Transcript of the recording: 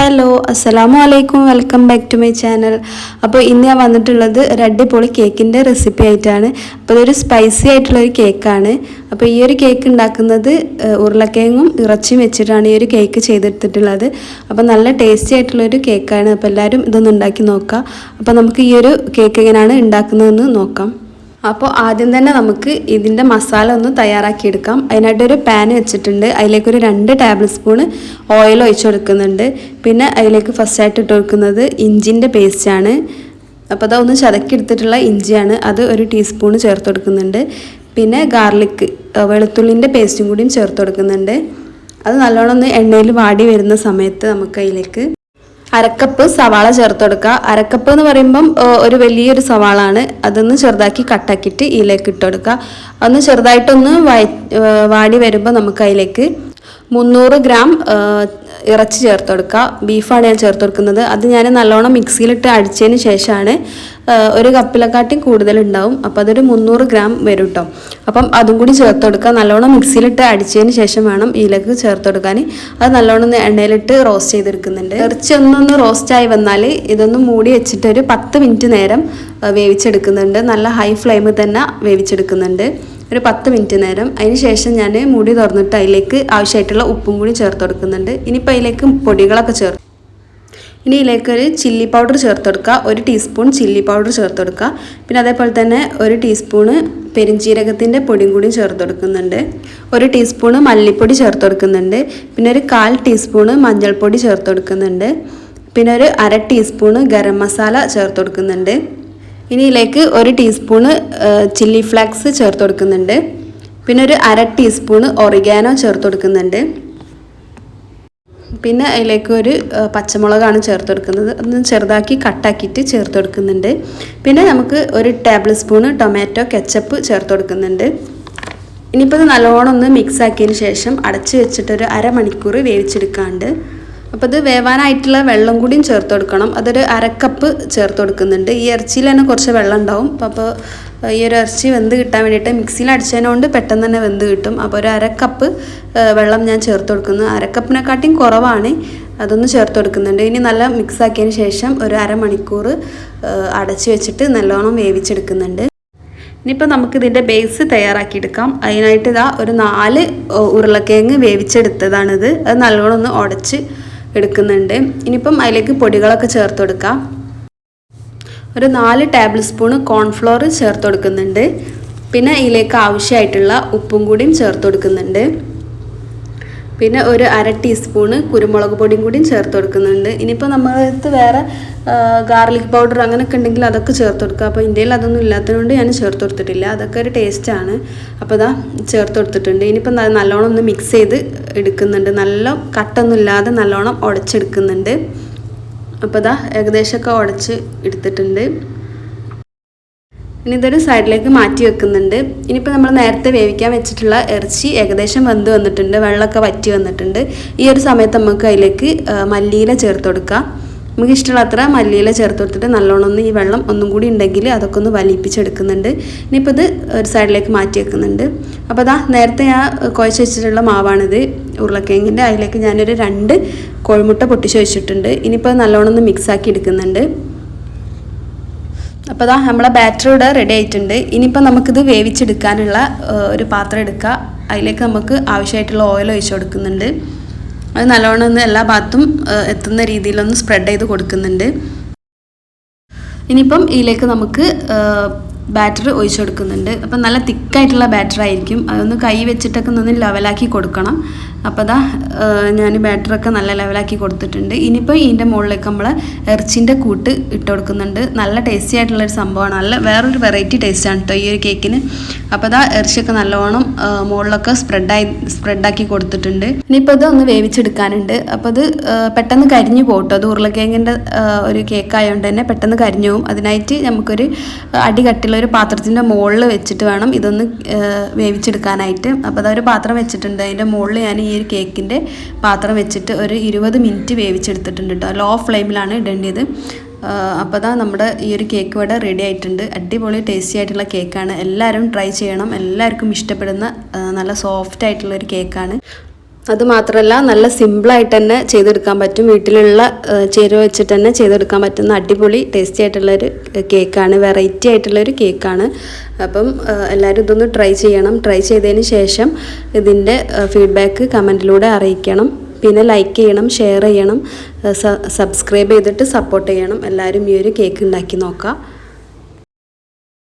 Hello അസ്സലാമു അലൈക്കും welcome back to my channel. അപ്പോൾ ഇന്ന് ഞാൻ വന്നിട്ടുള്ളത് ഒരു അടിപൊളി കേക്കിൻ്റെ റെസിപ്പി ആയിട്ടാണ്. അപ്പോൾ ഇതൊരു സ്പൈസി ആയിട്ടുള്ളൊരു കേക്കാണ്. അപ്പോൾ ഈ ഒരു കേക്ക് ഉണ്ടാക്കുന്നത് ഉരുളക്കിഴങ്ങും ഇറച്ചിയും വെച്ചിട്ടാണ് ഈ ഒരു കേക്ക് ചെയ്തെടുത്തിട്ടുള്ളത്. അപ്പോൾ നല്ല ടേസ്റ്റി ആയിട്ടുള്ളൊരു കേക്കാണ്. അപ്പോൾ എല്ലാവരും ഇതൊന്ന് ഉണ്ടാക്കി നോക്കാം. അപ്പോൾ നമുക്ക് ഈ ഒരു കേക്ക് എങ്ങനെയാണ് ഉണ്ടാക്കുന്നതെന്ന് നോക്കാം. അപ്പോൾ ആദ്യം തന്നെ നമുക്ക് ഇതിൻ്റെ മസാല ഒന്ന് തയ്യാറാക്കിയെടുക്കാം. അതിനായിട്ടൊരു പാൻ വെച്ചിട്ടുണ്ട്. അതിലേക്കൊരു 2 ടേബിൾ സ്പൂൺ ഓയിൽ ഒഴിച്ച് കൊടുക്കുന്നുണ്ട്. പിന്നെ അതിലേക്ക് ഫസ്റ്റായിട്ട് ഇട്ട് കൊടുക്കുന്നത് ഇഞ്ചിൻ്റെ പേസ്റ്റാണ്. അപ്പോൾ അതൊന്ന് ചതക്കിയെടുത്തിട്ടുള്ള ഇഞ്ചിയാണ്, അത് 1 ടീസ്പൂൺ ചേർത്ത് കൊടുക്കുന്നുണ്ട്. പിന്നെ ഗാർലിക്ക് വെളുത്തുള്ളിൻ്റെ പേസ്റ്റും കൂടിയും ചേർത്ത് കൊടുക്കുന്നുണ്ട്. അത് നല്ലോണം ഒന്ന് എണ്ണയിൽ വാടി വരുന്ന സമയത്ത് നമുക്ക് അതിലേക്ക് അരക്കപ്പ് സവാള ചേർത്ത് കൊടുക്കുക. അരക്കപ്പ് എന്ന് പറയുമ്പം ഒരു വലിയൊരു സവാളാണ്. അതൊന്ന് ചെറുതാക്കി കട്ടാക്കിയിട്ട് ഇതിലേക്ക് ഇട്ട് കൊടുക്കുക. ഒന്ന് ചെറുതായിട്ടൊന്ന് വാടി വരുമ്പോൾ നമുക്ക് അതിലേക്ക് 300 ഗ്രാം ഇറച്ചി ചേർത്ത് കൊടുക്കുക. ബീഫാണ് ഞാൻ ചേർത്ത് കൊടുക്കുന്നത്. അത് ഞാൻ നല്ലോണം മിക്സിയിലിട്ട് അടിച്ചതിന് ശേഷമാണ്, 1 കപ്പിലെക്കാട്ടി കൂടുതലുണ്ടാവും. അപ്പോൾ അതൊരു 300 ഗ്രാം വരും കേട്ടോ. അപ്പം അതും കൂടി ചേർത്ത് കൊടുക്കുക. നല്ലോണം മിക്സിയിലിട്ട് അടിച്ചതിന് ശേഷം വേണം ഇതിലേക്ക് ചേർത്ത് കൊടുക്കാൻ. അത് നല്ലോണം എണ്ണയിലിട്ട് റോസ്റ്റ് ചെയ്തെടുക്കുന്നുണ്ട്. ഇറച്ചി ഒന്നൊന്ന് റോസ്റ്റായി വന്നാൽ ഇതൊന്ന് മൂടി വെച്ചിട്ട് ഒരു 10 മിനിറ്റ് നേരം വേവിച്ചെടുക്കുന്നുണ്ട്. നല്ല ഹൈ ഫ്ലെയിമിൽ തന്നെ വേവിച്ചെടുക്കുന്നുണ്ട്, ഒരു 10 മിനിറ്റ് നേരം. അതിന് ശേഷം ഞാൻ മൂടി തുറന്നിട്ട് അതിലേക്ക് ആവശ്യമായിട്ടുള്ള ഉപ്പും കൂടി ചേർത്ത് കൊടുക്കുന്നുണ്ട്. ഇനിയിപ്പോൾ അതിലേക്ക് പൊടികളൊക്കെ ചേർത്ത് ഇനി ഇതിലേക്ക് ഒരു ചില്ലി പൗഡർ ചേർത്ത് കൊടുക്കുക. 1 ടീസ്പൂൺ ചില്ലി പൗഡർ ചേർത്ത് കൊടുക്കുക. പിന്നെ അതേപോലെ തന്നെ 1 ടീസ്പൂണ് പെരിഞ്ജീരകത്തിൻ്റെ പൊടിയും കൂടി ചേർത്ത് കൊടുക്കുന്നുണ്ട്. 1 ടീസ്പൂണ് മല്ലിപ്പൊടി ചേർത്ത് കൊടുക്കുന്നുണ്ട്. പിന്നെ ഒരു 1/4 ടീസ്പൂണ് മഞ്ഞൾപ്പൊടി ചേർത്ത് കൊടുക്കുന്നുണ്ട്. പിന്നെ ഒരു 1/2 ടീസ്പൂണ് ഗരം മസാല ചേർത്ത് കൊടുക്കുന്നുണ്ട്. ഇനി ഇതിലേക്ക് 1 ടീസ്പൂണ് ചില്ലി ഫ്ലേക്സ് ചേർത്ത് കൊടുക്കുന്നുണ്ട്. പിന്നെ ഒരു 1/2 ടീസ്പൂണ് ഒറിഗാനോ ചേർത്ത് കൊടുക്കുന്നുണ്ട്. പിന്നെ അതിലേക്ക് ഒരു പച്ചമുളകാണ് ചേർത്ത് കൊടുക്കുന്നത്. ഒന്ന് ചെറുതാക്കി കട്ടാക്കിയിട്ട് ചേർത്ത് കൊടുക്കുന്നുണ്ട്. പിന്നെ നമുക്ക് 1 ടേബിൾ സ്പൂണ് ടൊമാറ്റോ കെച്ചപ്പ് ചേർത്ത് കൊടുക്കുന്നുണ്ട്. ഇനിയിപ്പോൾ ഇത് നല്ലോണം ഒന്ന് മിക്സ് ആക്കിയതിന് ശേഷം അടച്ച് വെച്ചിട്ടൊരു 1/2 മണിക്കൂർ വേവിച്ചെടുക്കാണ്ട്. അപ്പോൾ ഇത് വേവാനായിട്ടുള്ള വെള്ളം കൂടിയും ചേർത്ത് കൊടുക്കണം. അതൊരു 1/2 കപ്പ് ചേർത്ത് കൊടുക്കുന്നുണ്ട്. ഈ ഇറച്ചിയിൽ തന്നെ കുറച്ച് വെള്ളം ഉണ്ടാവും. അപ്പോൾ ഈ ഒരു ഇറച്ചി വെന്ത് കിട്ടാൻ വേണ്ടിയിട്ട് മിക്സിയിൽ അടിച്ചതിനോണ്ട് പെട്ടെന്ന് തന്നെ വെന്ത് കിട്ടും. അപ്പോൾ ഒരു 1/2 കപ്പ് വെള്ളം ഞാൻ ചേർത്ത് കൊടുക്കുന്നു. 1/2 കപ്പിനെക്കാട്ടിയും കുറവാണ്, അതൊന്ന് ചേർത്ത് കൊടുക്കുന്നുണ്ട്. ഇനി നല്ല മിക്സ് ആക്കിയതിന് ശേഷം ഒരു 1/2 മണിക്കൂർ അടച്ച് വെച്ചിട്ട് നല്ലോണം വേവിച്ചെടുക്കുന്നുണ്ട്. ഇനിയിപ്പോൾ നമുക്കിതിൻ്റെ ബേസ് തയ്യാറാക്കിയെടുക്കാം. അതിനായിട്ട് ഇതാ ഒരു 4 ഉരുളക്കിഴങ്ങ് വേവിച്ചെടുത്തതാണിത്. അത് നല്ലോണം ഒന്ന് ഉടച്ച് എടുക്കുന്നുണ്ട്. ഇനിയിപ്പം അതിലേക്ക് പൊടികളൊക്കെ ചേർത്ത് കൊടുക്കാം. ഒരു 4 ടേബിൾ സ്പൂണ് കോൺഫ്ലോർ ചേർത്ത് കൊടുക്കുന്നുണ്ട്. പിന്നെ ഇതിലേക്ക് ആവശ്യമായിട്ടുള്ള ഉപ്പും കൂടിയും ചേർത്ത് കൊടുക്കുന്നുണ്ട്. പിന്നെ ഒരു 1/2 ടീസ്പൂണ് കുരുമുളക് പൊടിയും കൂടിയും ചേർത്ത് കൊടുക്കുന്നുണ്ട്. ഇനിയിപ്പോൾ നമ്മളടുത്ത് വേറെ ഗാർലിക് പൗഡർ അങ്ങനെയൊക്കെ ഉണ്ടെങ്കിൽ അതൊക്കെ ചേർത്ത് കൊടുക്കുക. അപ്പോൾ ഇന്ത്യയിൽ അതൊന്നും ഇല്ലാത്തതുകൊണ്ട് ഞാൻ ചേർത്ത് കൊടുത്തിട്ടില്ല. അതൊക്കെ ഒരു ടേസ്റ്റാണ്. അപ്പോൾ ഇതാ ചേർത്ത് കൊടുത്തിട്ടുണ്ട്. ഇനിയിപ്പോൾ നല്ലോണം ഒന്ന് മിക്സ് ചെയ്ത് എടുക്കുന്നുണ്ട്. നല്ല കട്ടൊന്നും ഇല്ലാതെ നല്ലോണം ഉടച്ചെടുക്കുന്നുണ്ട്. അപ്പോൾ ഇതാ ഏകദേശമൊക്കെ ഉടച്ച് എടുത്തിട്ടുണ്ട്. ഇനി ഇതൊരു സൈഡിലേക്ക് മാറ്റി വെക്കുന്നുണ്ട്. ഇനിയിപ്പോൾ നമ്മൾ നേരത്തെ വേവിക്കാൻ വെച്ചിട്ടുള്ള ഇറച്ചി ഏകദേശം വെന്ത് വന്നിട്ടുണ്ട്, വെള്ളമൊക്കെ വറ്റി വന്നിട്ടുണ്ട്. ഈ ഒരു സമയത്ത് നമുക്ക് അതിലേക്ക് മല്ലിയില ചേർത്ത് കൊടുക്കാം. നമുക്ക് ഇഷ്ടമുള്ള അത്ര മല്ലിയില ചേർത്ത് കൊടുത്തിട്ട് നല്ലോണം ഒന്ന് ഈ വെള്ളം ഒന്നും കൂടി ഉണ്ടെങ്കിൽ അതൊക്കെ ഒന്ന് വലിപ്പിച്ചെടുക്കുന്നുണ്ട്. ഇനിയിപ്പോൾ ഇത് ഒരു സൈഡിലേക്ക് മാറ്റി വെക്കുന്നുണ്ട്. അപ്പോൾ അതാ നേരത്തെ ഞാൻ കുഴച്ച് വെച്ചിട്ടുള്ള മാവാണിത് ഉരുളക്കിഴങ്ങിൻ്റെ. അതിലേക്ക് ഞാനൊരു 2 കോഴിമുട്ട പൊട്ടിച്ച് വെച്ചിട്ടുണ്ട്. ഇനിയിപ്പോൾ നല്ലോണം ഒന്ന് മിക്സാക്കി എടുക്കുന്നുണ്ട്. അപ്പോൾ അതാ നമ്മളെ ബാറ്റർ ഇവിടെ റെഡി ആയിട്ടുണ്ട്. ഇനിയിപ്പോൾ നമുക്കിത് വേവിച്ചെടുക്കാനുള്ള ഒരു പാത്രം എടുക്കുക. അതിലേക്ക് നമുക്ക് ആവശ്യമായിട്ടുള്ള ഓയിൽ ഒഴിച്ച് കൊടുക്കുന്നുണ്ട്. അത് നല്ലോണം ഒന്ന് എല്ലാ ഭാഗത്തും എത്തുന്ന രീതിയിലൊന്ന് സ്പ്രെഡ് ചെയ്ത് കൊടുക്കുന്നുണ്ട്. ഇനിയിപ്പം ഇതിലേക്ക് നമുക്ക് ബാറ്റർ ഒഴിച്ച് കൊടുക്കുന്നുണ്ട്. അപ്പം നല്ല തിക്കായിട്ടുള്ള ബാറ്റർ ആയിരിക്കും. അതൊന്ന് കൈ വെച്ചിട്ടൊക്കെ ഒന്ന് ലെവലാക്കി കൊടുക്കണം. അപ്പോൾ അതാ ഞാൻ ബാറ്ററൊക്കെ നല്ല ലെവലാക്കി കൊടുത്തിട്ടുണ്ട്. ഇനിയിപ്പോൾ ഇതിൻ്റെ മുകളിലേക്ക് നമ്മൾ ഇറച്ചിൻ്റെ കൂട്ട് ഇട്ട് കൊടുക്കുന്നുണ്ട്. നല്ല ടേസ്റ്റി ആയിട്ടുള്ളൊരു സംഭവമാണ്. നല്ല വേറൊരു വെറൈറ്റി ടേസ്റ്റാണ് കേട്ടോ ഈ ഒരു കേക്കിന്. അപ്പോൾ അതാ ഇറച്ചിയൊക്കെ നല്ലോണം മുകളിലൊക്കെ സ്പ്രെഡാക്കി കൊടുത്തിട്ടുണ്ട്. ഇനിയിപ്പോൾ ഇത് ഒന്ന് വേവിച്ചെടുക്കാനുണ്ട്. അപ്പോൾ അത് പെട്ടെന്ന് കരിഞ്ഞു പോകട്ടോ. അത് ഉരുളക്കിഴങ്ങിൻ്റെ ഒരു കേക്കായതുകൊണ്ട് തന്നെ പെട്ടെന്ന് കരിഞ്ഞു പോകും. അതിനായിട്ട് നമുക്കൊരു അടികട്ടിയുള്ള ഒരു പാത്രത്തിൻ്റെ മുകളിൽ വെച്ചിട്ട് വേണം ഇതൊന്ന് വേവിച്ചെടുക്കാനായിട്ട്. അപ്പോൾ അതൊരു പാത്രം വെച്ചിട്ടുണ്ട്. അതിൻ്റെ മുകളിൽ ഞാൻ ഈ ഒരു കേക്കിൻ്റെ പാത്രം വെച്ചിട്ട് ഒരു 20 മിനിറ്റ് വേവിച്ചെടുത്തിട്ടുണ്ട് കേട്ടോ. ലോ ഫ്ലെയിമിലാണ് ഇടേണ്ടത്. അപ്പോൾ അതാ നമ്മുടെ ഈ ഒരു കേക്ക് ഇവിടെ റെഡി ആയിട്ടുണ്ട്. അടിപൊളി ടേസ്റ്റി ആയിട്ടുള്ള കേക്കാണ്. എല്ലാവരും ട്രൈ ചെയ്യണം. എല്ലാവർക്കും ഇഷ്ടപ്പെടുന്ന നല്ല സോഫ്റ്റ് ആയിട്ടുള്ളൊരു കേക്കാണ്. അതുമാത്രമല്ല നല്ല സിമ്പിളായിട്ട് തന്നെ ചെയ്തെടുക്കാൻ പറ്റും. വീട്ടിലുള്ള ചേരുവ വെച്ചിട്ട് തന്നെ ചെയ്തെടുക്കാൻ പറ്റുന്ന അടിപൊളി ടേസ്റ്റി ആയിട്ടുള്ളൊരു കേക്കാണ്, വെറൈറ്റി ആയിട്ടുള്ളൊരു കേക്കാണ്. അപ്പം എല്ലാവരും ഇതൊന്ന് ട്രൈ ചെയ്യണം. ട്രൈ ചെയ്തതിന് ശേഷം ഇതിൻ്റെ ഫീഡ്ബാക്ക് കമൻറ്റിലൂടെ അറിയിക്കണം. പിന്നെ ലൈക്ക് ചെയ്യണം, ഷെയർ ചെയ്യണം, സബ്സ്ക്രൈബ് ചെയ്തിട്ട് സപ്പോർട്ട് ചെയ്യണം. എല്ലാവരും ഈ ഒരു കേക്ക് ഉണ്ടാക്കി നോക്കാം.